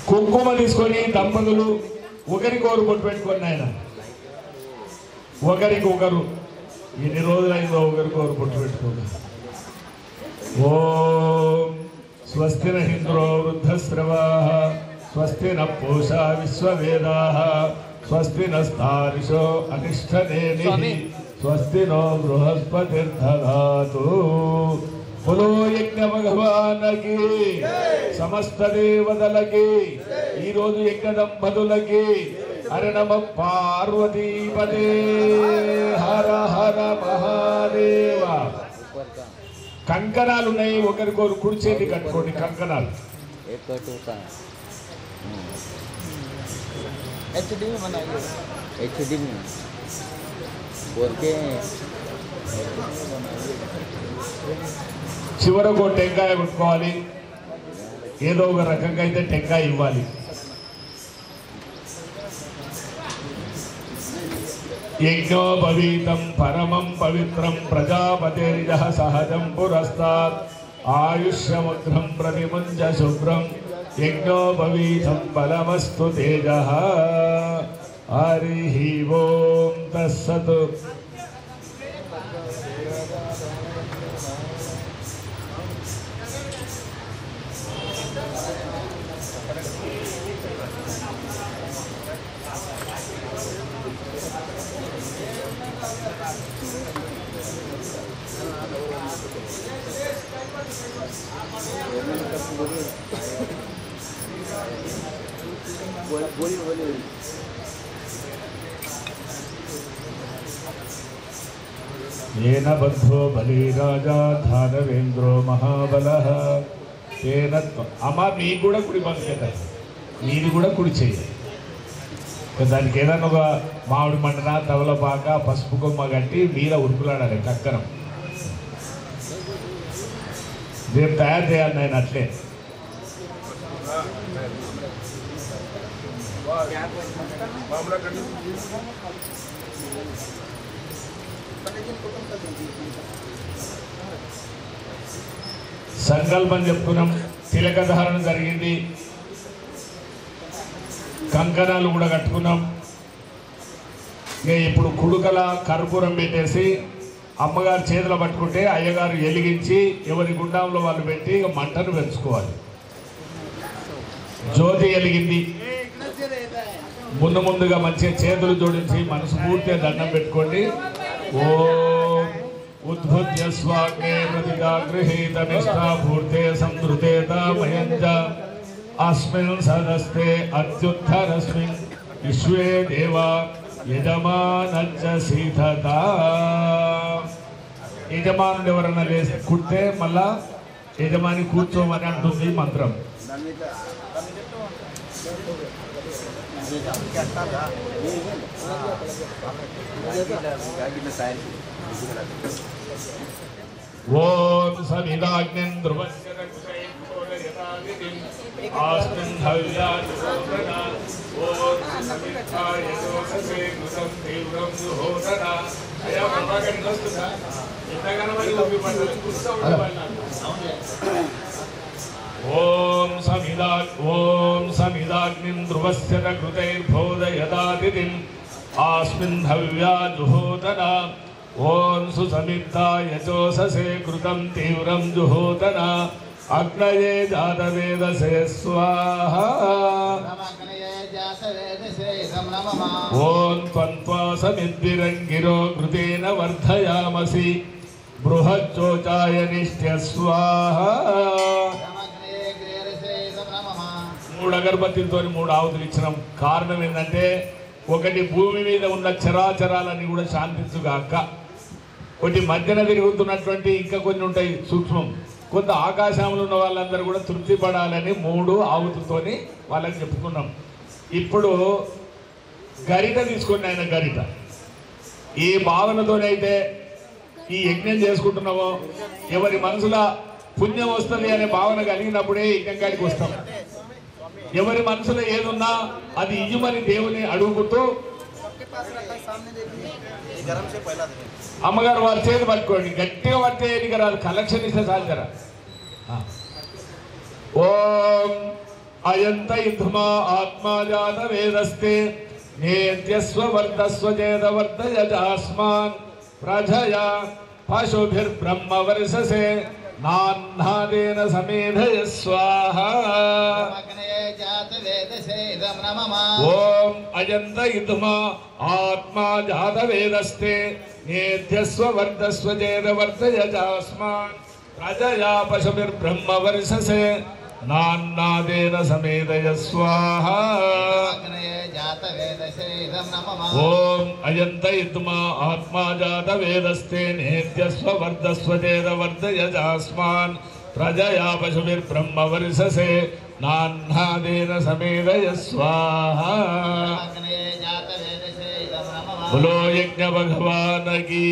కుంకుమ తీసుకొని దంపతులు ఒకరికొకరు బొట్టు పెట్టుకొని ఆయన ఒకరికొకరు ఎన్ని రోజులైందో ఒకరికొకరు బొట్టు పెట్టుకోగా ఓం స్వస్తి ఇంద్రో వృద్ధశ్రవాః స్వస్తి న పూషా విశ్వవేదాః స్వస్తి నస్తారిషో అనిష్టనేమిః స్వస్తి నో బృహస్పతిర్దధాతు బోలో యజ్ఞ భగవానకి సమస్త దేవతలకి ఈ రోజు యజ్ఞ దంపతులకి హరి నమ పార్వతీపదే హర హర మహాదేవ. కంకణాలు ఉన్నాయి, ఒకరికొకరు కుడి చేతి కట్టుకోండి కంకణాలు. చివరకు టెంకాయ కొట్టుకోవాలి, ఏదో ఒక రకంగా అయితే టెంకాయ ఇవ్వాలి. యజ్ఞోపవీతం పరమం పవిత్రం ప్రజాపతిర్యః సహజం పురస్తాత్ ఆయుష్యముగ్రం ప్రతిముంజ శుభ్రం యజ్ఞోపవీతం బలమస్తు తేజః. హరి ఓం తస్సత్. येन बद्धो बली राजा धानवेंद्रो महाबलः तेन అమ్మ మీకు కూడా కుడి పంపేట మీది కూడా కుడి చెయ్యి. దానికి ఏదైనా ఒక మామిడి మండన తవలపాక పసుపు కొమ్మ కట్టి మీద ఉరుకులాడాలి కక్కరం. రేపు తయారు చేయాలి నేను అట్లే. సంకల్పం చెప్పుకున్నాం, తిలక ధారణ జరిగింది, కంకణాలు కూడా కట్టుకున్నాం. ఇక ఇప్పుడు కుడుకల కర్పూరం పెట్టేసి అమ్మగారు చేతులు పట్టుకుంటే అయ్యగారు వెలిగించి ఎవరి గుండంలో వాళ్ళు పెట్టి ఇక మంటను పెంచుకోవాలి. జ్యోతి వెలిగింది. ముందుగా మంచిగా చేతులు జోడించి మనసు పూర్తిగా దండం పెట్టుకోండి. ఓం ఉద్భుత్య స్వాగ్నే ప్రతిజాగృహీత నిష్ఠాపూర్తే సంధృతేతామయంజ అస్మిన్ సదస్తే అత్యుత్తరస్మిన్ విశ్వే దేవా యజమానచ్చ సీతత. యజమానుడు ఎవరన్నా లేసి కుడితే మళ్ళా యజమాని కూర్చోమని అంటుంది మంత్రం. ఓం సమిదాగ్నిం ధ్రువస్య రక్షయత్కోలయతాదితిం ఆస్మిన్ హవ్యాజుహోతన ఓం సమిత్థాయ దోషసే కృతం తీవ్రం జుహోతన అయమపగందస్తుత ఇంతగనమని ఉప్పి పంటలు కుస్తవుడవన్నాడు. ఓం సమిదాగ్నిం ధ్రువస్య కృతైర్బోధయతాదితిం ఆస్మిన్ హవ్యాజుహోతన ఓం సుసమిత్థాయ చోషసే కృతం తీవ్రం జుహోతన అగ్నయే జాతవేదసే స్వాహా. ఓం త్వంత్వా సమిద్విరంగిరో కృతేన వర్ధయామసి బృహచ్చోచాయ నిష్ట్య స్వాహా. 3 అగరబత్తితో 3 ఆవుతులు ఇచ్చినాం. కారణం ఏంటంటే ఒకటి భూమి మీద ఉన్న చరాచరాలన్నీ కూడా శాంతించుగాక, ఒకటి మధ్యన తిరుగుతున్నటువంటి ఇంకా కొన్ని ఉంటాయి సూక్ష్మం, కొంత ఆకాశంలో ఉన్న వాళ్ళందరూ కూడా తృప్తి పడాలని 3 ఆవుతులతోని వాళ్ళకి చెప్పుకున్నాం. ఇప్పుడు గరిట తీసుకుని ఆయన గరిట ఏ భావనతోనైతే ఈ యజ్ఞం చేసుకుంటున్నామో ఎవరి మనసులో పుణ్యం వస్తుంది అనే భావన కలిగినప్పుడే యజ్ఞం కాడికి వస్తాం. ఎవరి మనసులో ఏదున్నా అది ఇయ్యమని దేవుని అడుగుతూ అమ్మగారు వారి చేతి పట్టుకోండి, గట్టిగా పడితే నీకు రాదు, కలెక్షన్ ఇస్తే చాలు జరా. ఓం అయంత ఇద్మా ఆత్మా జాత వేదస్తే నేత్యస్వ వర్ధస్వ చేద వర్ధయజాస్మాన్ ప్రజయా పశుభిర్బ్రహ్మ వర్షసే నాన్నాదేన సమేధయ స్వాహా ఓం అయంత ఇద్మా ఆత్మా జాత వేదస్తే నేత్యస్వ వర్ధస్వ చేద వర్ధయజాస్మాన్ ప్రజయా పశుభిర్బ్రహ్మ వర్షసే నాన్నాదేన సమేధయ స్వాహా ఓం అయంత ఇద్మా ఆత్మా జాత వేదస్తే నేత్యస్వ వర్ధస్వ చేద వర్ధయజాస్మాన్ ప్రజయా పశుభిర్బ్రహ్మ వర్షసే నాన్నాదేన సమేధయ స్వాహా బలో యజ్ఞ భగవానకి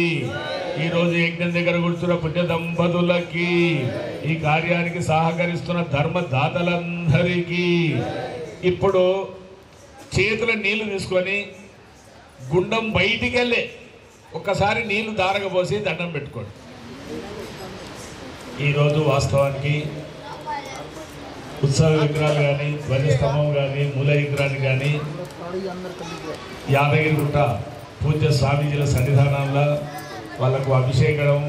ఈరోజు యజ్ఞం దగ్గర కూర్చున్న పుణ్య దంపతులకి ఈ కార్యానికి సహకరిస్తున్న ధర్మదాతలందరికీ ఇప్పుడు చేతుల నీళ్లు తీసుకొని గుండం బయటికి వెళ్ళే ఒక్కసారి నీళ్లు దారగపోసి దండం పెట్టుకోండి. ఈరోజు వాస్తవానికి ఉత్సవ విగ్రహాలు కానీ ధ్వజస్తంభం కానీ మూల విగ్రహాన్ని కానీ యాదగిరిగుట్ట పూజ్య స్వామీజీల సన్నిధానంలో వాళ్ళకు అభిషేకం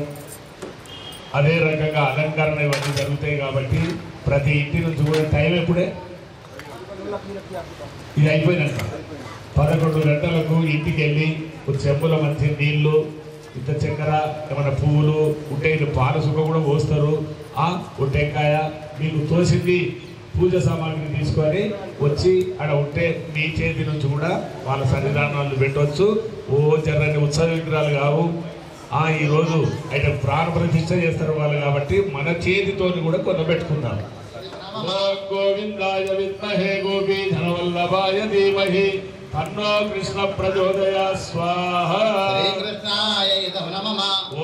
అదే రకంగా అలంకరణ ఇవన్నీ జరుగుతాయి కాబట్టి ప్రతి ఇంటి నుంచి కూడా టైం ఎప్పుడే ఇది అయిపోయినాక 11 గంటలకు ఇంటికి వెళ్ళి ఒక చెంబులో మంచి నీళ్లు ఇంత చక్కెర ఏమైనా పువ్వులు ఉంటే పాలసుక కూడా పోస్తారు. ఒక టెంకాయ మీకు తోసింది పూజ సామాగ్రి తీసుకొని వచ్చి అక్కడ ఉంటే మీ చేతి నుంచి కూడా వాళ్ళ సన్నిధానాలు పెట్టవచ్చు. ఓ జర్రని ఉత్సవ విగ్రహాలు కావు. ఈరోజు అయితే ప్రాణ ప్రతిష్ఠ చేస్తారు వాళ్ళు కాబట్టి మన చేతితో కూడా కొనబెట్టుకుందాం. గోవిందాయ విద్మహే గోపీధనవల్లభాయ ధీమహి తన్నో కృష్ణ ప్రచోదయాత్ స్వాహా.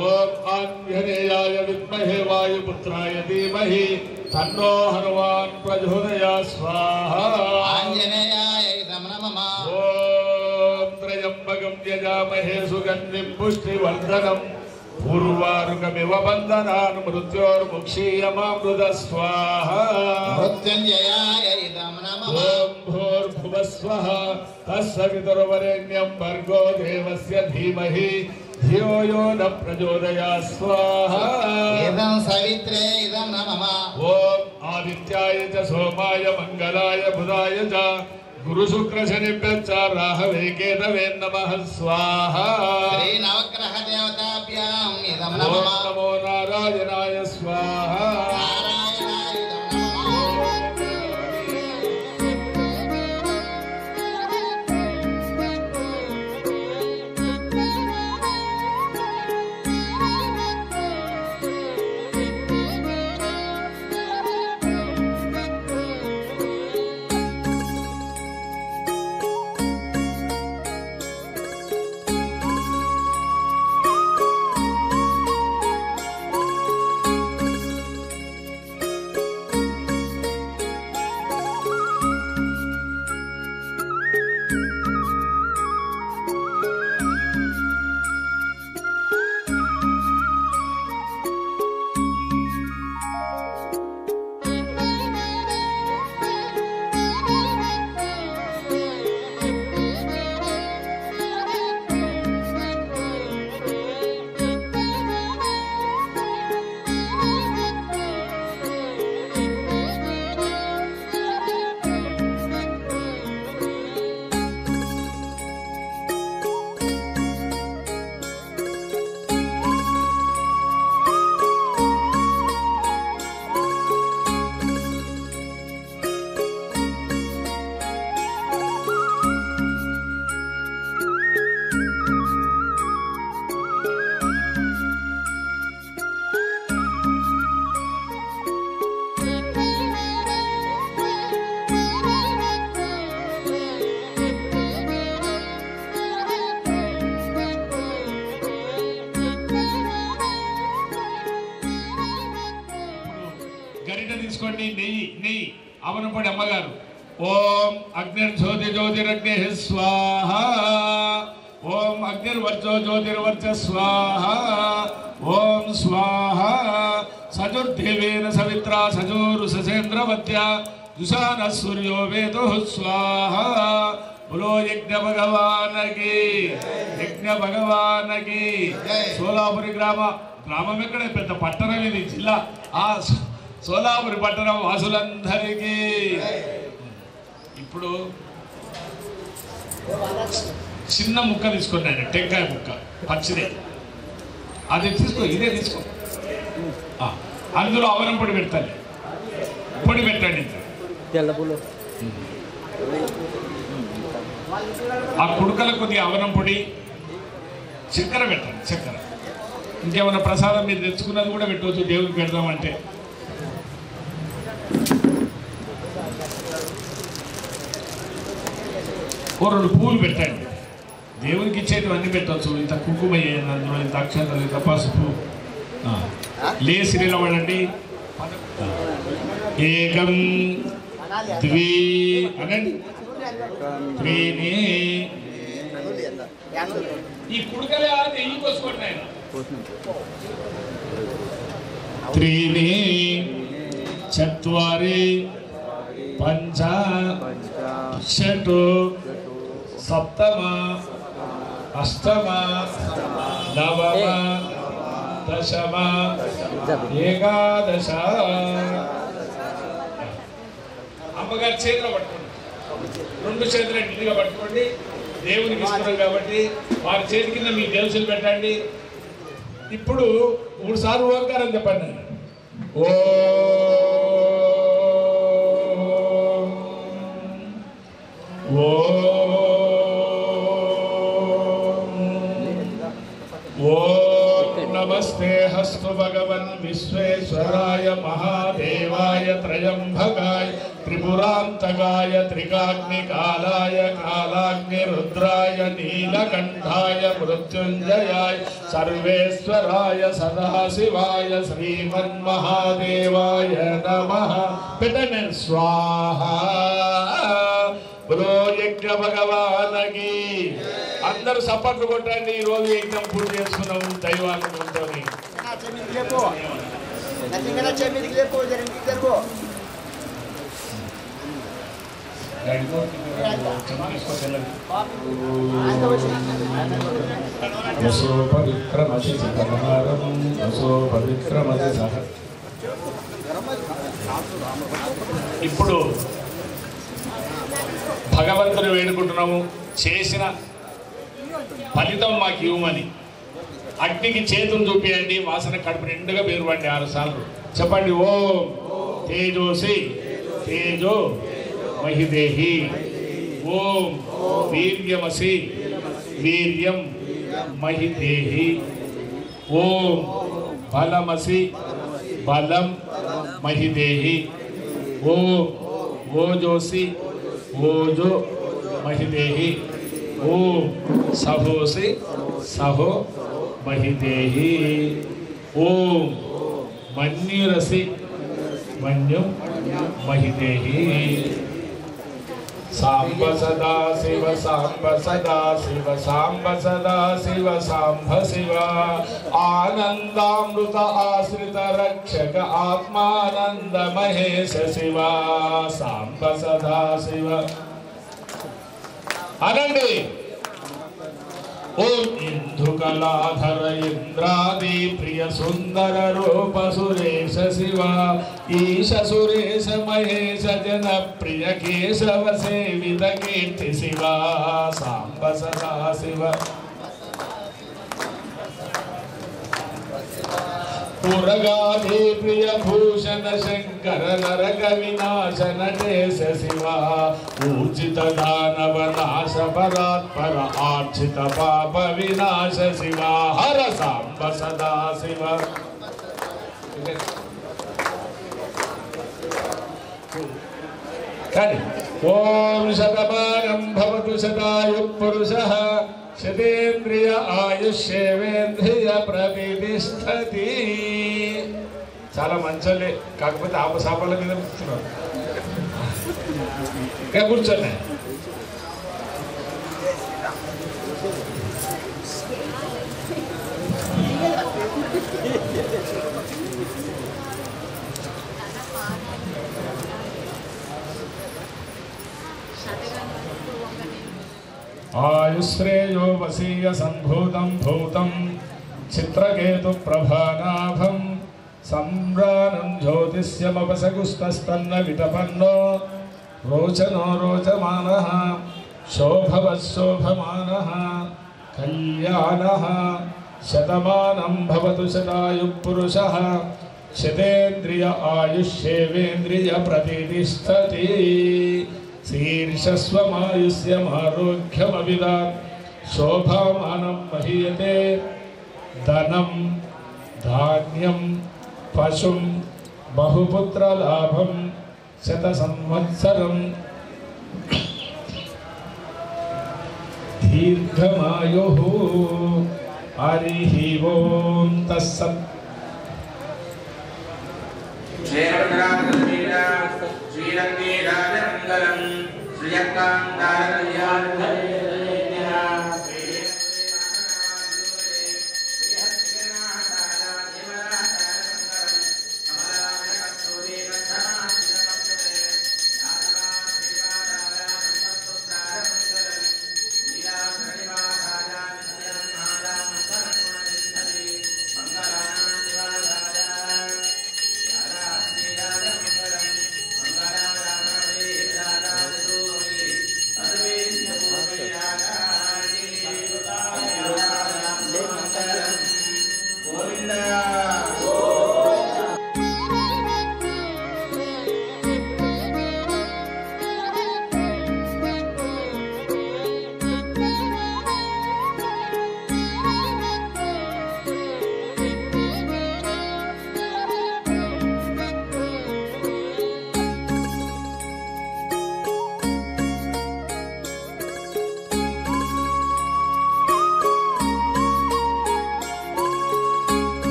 ఓం ఆంజనేయాయ విద్మహే వాయుపుత్రాయ ధీమహి తన్నో హనుమాన్ ప్రచోదయాత్ స్వాహా. ఓం త్రయంబకం యజామహే సుగంధిం పుష్టివర్ధనం పూర్వారుకమివ బంధనాన్ మృత్యోర్ముక్షీయమామృత స్వాహా. ఓం భూర్భువస్వః తస్సవితుర్వరేణ్యం భర్గో దేవస్య ధీమహి ధియో యో న ప్రచోదయాత్ స్వాహా. ఓం ఆదిత్యాయ చ సోమాయ మంగళాయ బుధాయ చ గురు శుక్ర శనిభ్యశ్చ రాహవే కేతవే నమః స్వాహా. ఓం నమో నారాయణాయ స్వాహా. తీసుకోండి. నెయ్యి అవనపడి అమ్మగారు. ఓం అగ్నిర్జ్యోతి జ్యోతిరగ్ని స్వాహ. ఓం అగ్నిర్వర్చో జ్యోతిర్వర్చ స్వాహ. ఓం స్వాహ. సజుర్దేవేన సవిత్రా సజోరు ససేంద్రవత్య जुषान सूर्यो वेदो स्वाहा बोलो यज्ञ भगवान की सोलापुरी గ్రామం ఎక్కడ పెద్ద పట్టణం ఇది జిల్లా ఆ సోలాపురి పట్టణం వాసులందరికీ ఇప్పుడు చిన్న ముక్క తీసుకున్నాను టెంకాయ ముక్క పచ్చిదే అది తీసుకో ఇదే తీసుకో అందులో అవరం పొడి పెడతాను పొడి పెట్టండి ఆ కుడుకల కొద్దిగా అవరం పొడి చక్కెర పెట్టండి చక్కెర ఇంకేమైనా ప్రసాదం మీరు తెచ్చుకున్నది కూడా పెట్టవచ్చు దేవుడికి పెడదామంటే ఓ 2 పూలు పెట్టండి దేవునికి ఇచ్చేటివన్నీ పెట్టవచ్చు ఇంత కుంకుమ వేయండి అందులో ఇంత అక్షంతలు ఇంత పసుపు లేసి నిలబడండి ఏకం ద్వి అనండి త్రీని ఈ కుడుకలే నెయ్యి పోసుకోండి ఆయన త్రీని చత్వారి పంచ షట్ సప్తమ అష్టమ నవమ దశమ ఏకాదశ అమ్మగారి చేతిలో పట్టుకోండి 2 చేతులు ఇంటిగా పట్టుకోండి దేవునికి ఇస్తున్నాం కాబట్టి వారి చేతి కింద మీ దేవుసులు పెట్టండి ఇప్పుడు 3 సార్లు ఓంకారం చెప్పండి ఓ नमस्ते हस्तु भगवन् विश्वेश्वराय महादेवाय त्रयंबकाय त्रिपुरांतकाय त्रिकाग्निकालाय कालाग्निरुद्राय नीलकंठाय मृत्युंजयाय सर्वेश्वराय सदाशिवाय श्रीमन्महादेवाय नमः पितने स्वाहा बोलो यज्ञ भगवान की అందరూ సపోర్ట్ కొట్టండి ఈ రోజు యజ్ఞం పూర్తి చేసుకున్నాం దైవానుగ్రహంతో ఇప్పుడు భగవంతుని వేడుకుంటున్నాము చేసిన ఫలితం మాకు ఇవ్వమని అగ్నికి చేతులు చూపియండి వాసన కడుపు నిండుగా పేరువండి 6 సార్లు చెప్పండి ఓం తేజోసి తేజో మహిదేహి ఓం వీర్యమసి వీర్యం మహిదేహి ఓం బలమసి బలం మహిదేహి ఓం ఓజోసి ఓజో మహిదేహి ఓం సహోసి సహో మహిదేహి ఓం మన్యురసి మన్యం మహిదేహి సాంబ సదా శివ సాంబ సదా శివ సాంబ సదా శివ సాంబ శివ ఆనందామృత ఆశ్రిత రక్షక ఆత్మానంద మహేశ శివ సాంబ సదా శివ అనండి ఓం ఇంద్రుకలాధర ఇంద్రాది ప్రియ సుందర రూప సురేశ శివ ఈశ సురేశ మహేశ జన ప్రియ కేశవ సేవిత కీర్తి శివ సాంబ సదా శివ పురగాధి ప్రియ భూషణ శంకర నరక వినాశన దేశ శివ ఊర్జిత దానవ నాశ పరాత్పర ఆర్జిత పాప వినాశ శివ హర సాంబ సదా శివ ఓం శతమానం భవతు శతాయు పురుషః శతేంద్రియ ఆయుష్యేవేంద్రియ ప్రతిష్టతి చాలా మంచోళ్ళే కాకపోతే ఆపసాపాల మీద కూర్చున్నారు ఇంకా కూర్చోలే आयुश्रेयो वसीय संभूतं भूतं चित्रकेतु प्रभानाभं सम्रानं ज्योतिष्यमपसकुस्तस्तन्न विटपन्नो रोचनो रोचमानः शोभवशोभमानः कल्याणः शतमानं भवतु शतायुः पुरुषः शतेन्द्रिय आयुष्येवेन्द्रिय प्रतिष्ठति शीर्षस्वमायुष्यमारोग्यमविदात् शोभामानं महीयते धनं धान्यं पशुं बहुपुत्रलाभं शतसंवत्सरं दीर्घमायुः हरिः ओं तत्सत् श्रीरङ्गीराजमङ्गलम्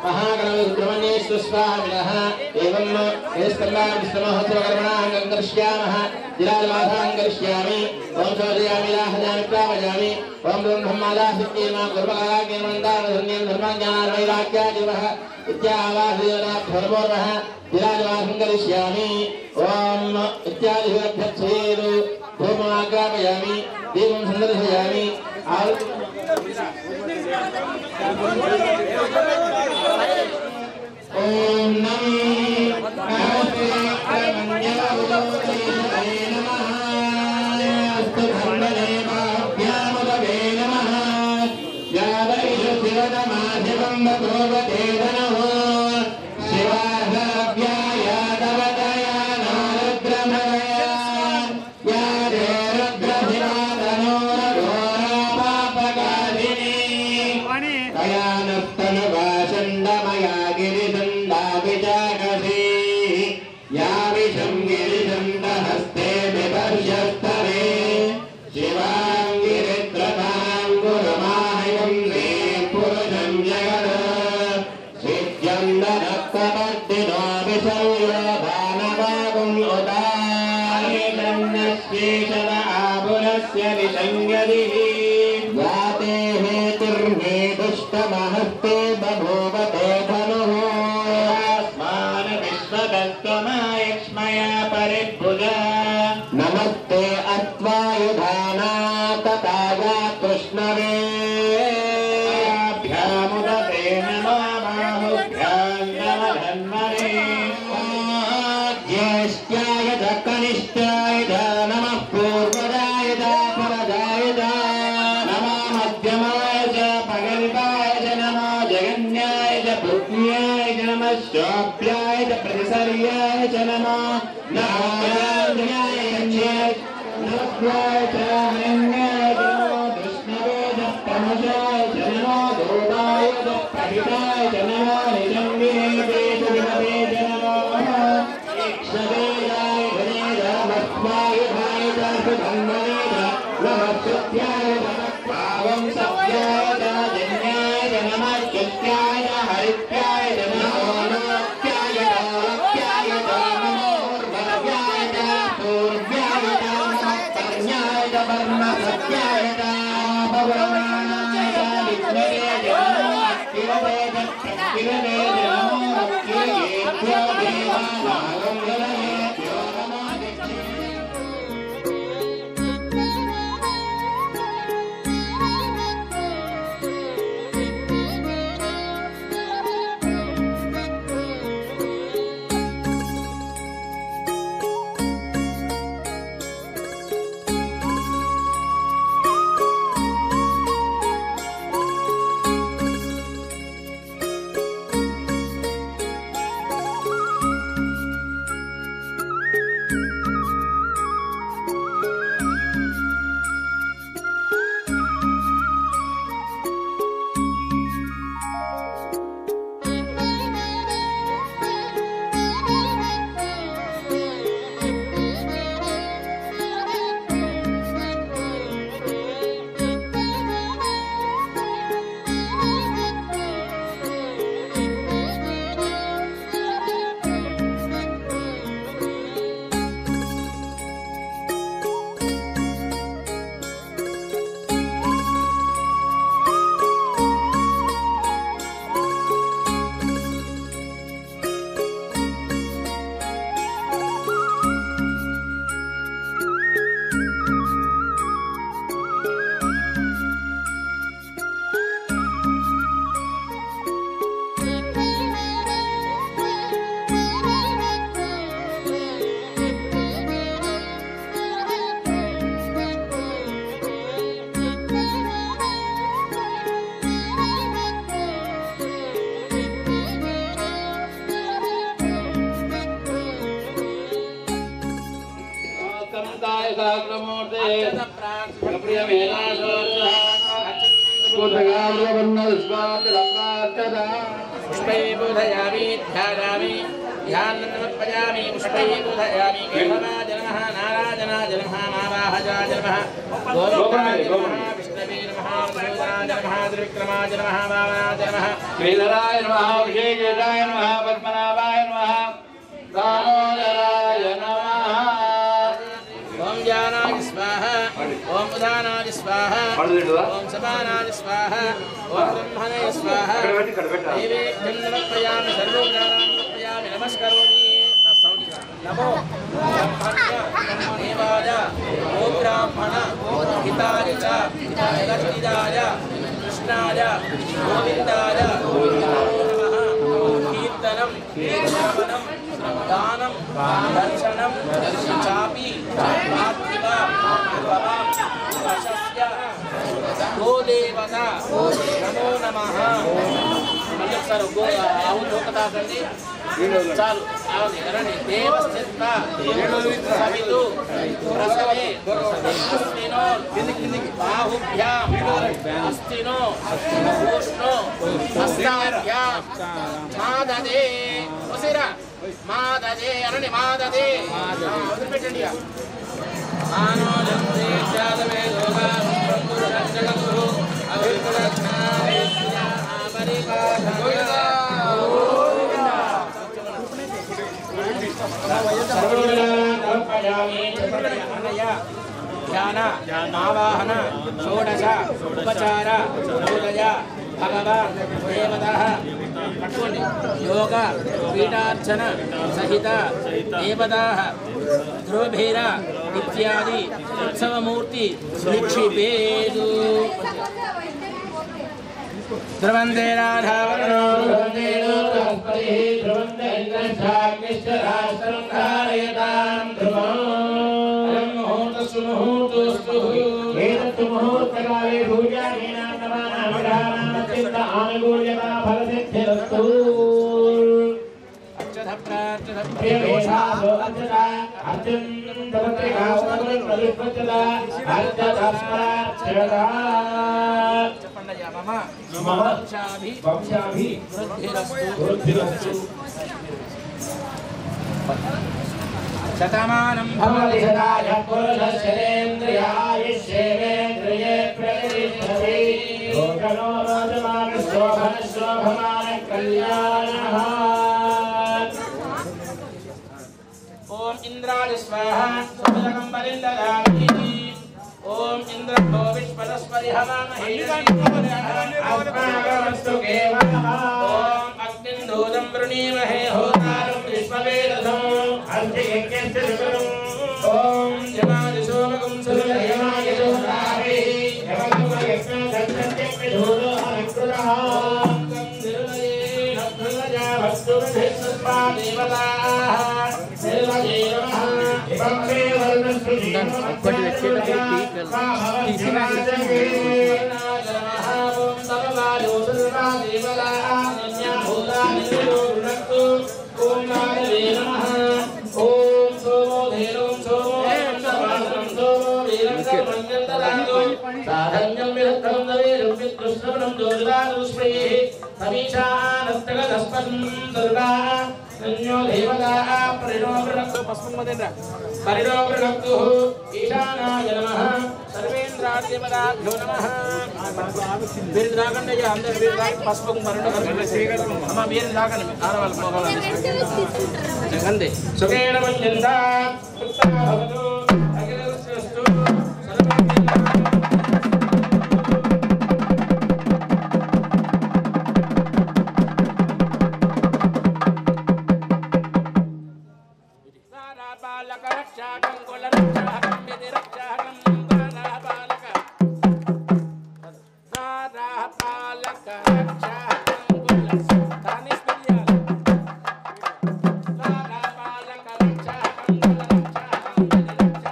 महागणपति स्वामिनः एवं विष्णुमहोत्सवकर्मणां करिष्यामः जिलालमासां करिष्यामि ओम सौदयामि लाहजामि प्रावजामि ओम ब्रह्ममादासिद्धीमा गुरुपकाराज्ञानमन्दारधन्यं धर्मज्ञानवैराग्यादिवः इत्यावासयोना धर्मोर्वः जिलालमासं करिष्यामि ओम इत्यादिभ्यर्थेषु धूममाग्रापयामि दीपं सन्दर्शयामि ओम नमः दुष्टमहस्ते बभूवते धनुः आस्मान विश्वदत्तमायक्ष्मया परिभुजा नमस्ते अत्वायुधाना तथाया कृष्णवे भ्यामुदते नमो बाहुभ्यां नमः धन्वने ज्येष्ठाय च कनिष्ठाय च नमः पूर्वजाय च परजाय च नमः मध्यमाय च पगल्पाय च नमो जगन्याय च पुण्याय च नमः शोभ्याय च प्रतिसर्याय च नमो नारायणाय च हरण्याय च नमो विष्णवे च प्रमजाय च नमो दूताय च प्रहिताय च नमो निजङ्गे च विमते च नमो इक्षवेदाय धने च मत्वायुधाय च सुधन्वने च नमः सत्याय च पावं सत्याय च जन्याय च नमः सत्याय च हरित्याय च नमो नमस्याय च लक्ष्याय च नमोर्भव्याय च पूर्व्याय च नमः पर्ण्याय च वर्णसत्याय शिवाय सहस्रमूर्ते पुष्पै बोधयामि ध्यायामि ध्यानमर्पयामि पुष्पै बोधयामि केशवाय नमः नारायणाय नमः नारायणाय नमः गोविन्दाय नमः विष्णवे नमः मधुसूदनाय नमः त्रिविक्रमाय नमः वामनाय नमः श्रीधराय नमः विजयकेशाय नमः पद्मनाभाय नमः दामोदराय नमः ओम ज्ञानाय स्वाहा ओम उदानाय स्वाहा ओम समानाय स्वाहा ओम ब्रह्मणे स्वाहा देवेभ्यं नमस्यामि सर्वज्ञानां नमस्यामि नमस्करोमि नमो देवाय ओ ब्राह्मण हिताय च जगद्विदाय कृष्णाय गोविन्दाय नमः कीर्तनं श्रवणं दानं दर्शनं चापि पार्थिव वशस्य गोदेवता नमो नमः सर चालू देवस्थित सवितु प्रसवे अस्तिनो बाहुभ्यां अस्तिनो उष्णो हस्ताभ्यां माददे उसिरा माददे अरण्य माददे वदिलिपेट्टंడి आनो जन्ते जातमे लोका जगतु अविर्भुरक्षा परिपाठा ध्यान आवाहन षोडश उपचार पूजय भगवान देवतः पट्टुकोंडि योग पीठार्चन सहित देवताः ध्रुवभेर इत्यादि उत्सवमूर्ति निक्षिपेतु ध्रुवन्ते राधावरणो ध्रुवन्ते बृहस्पतिः ध्रुवन्ते इन्द्रश्चाग्निश्च राष्ट्रं धारयतां ध्रुवम् अयं मुहूर्तस्तु मुहूर्तोऽस्तु एतत्तु मुहूर्तकाले पूजादीनां नवानां विधानां अत्यन्त आनुकूल्यता फलसिद्धिरस्तु प्रियवेशासो अर्चता अर्चन्तपत्रिकावनप्रतिष्ठता अर्चतस्मरार्चता मम वंशाभि वृद्धिरस्तु शतमानं भवति सदाय पुरुषशरेन्द्रियायुष्येवेन्द्रिये प्रतिष्ठति लोकनो रोचमानशोभनशोभमानकल्याणः ओम इंद्राय स्वाहा सुभगं वरिन्ददामि ओम इंद्रो विश्वदस्पति हवामहे अस्माकमस्तु केवलः ओम अग्निन्दूतं वृणीमहे होतारं विश्ववेदसम् अर्धयज्ञस्य सुकरम् ओम यमाय सोमकं सुरयमाय सोमारे यमकं यज्ञदक्षत्यज्ञधूरो हरिकृतः निर्मये नभ्रजा वस्तुभिस्सुत्वा देवताः निर्मये नमः इमं वर्णस्तु परिणोवृणक्तु ईशानाय नमः सर्वेन्द्रादिदेवताभ्यो नमः వీరిదాకండి అందరూ వీరిదాకి పసుపు అమ్మ వీరిదాకండి ఆడవాళ్ళు పోవాలి అంతే సుఖేణ మంజంత భవతు అఖిలస్తు బాలక రక్షాకం కుల రక్షాకం విధి రక్షాకం బాలక పాలక రక్షాకం కుల దాని స్పర్యాల పాలక రక్షాకం కుల రక్షాకం విధి రక్షాకం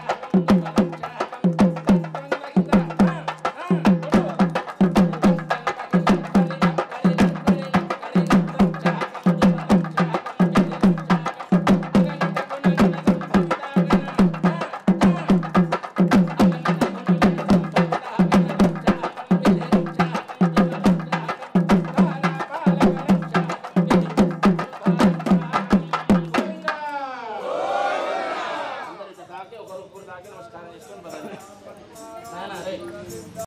తాకి ఒకరు ముగ్గురు తాకి నమస్కారం చేసుకొని బదండి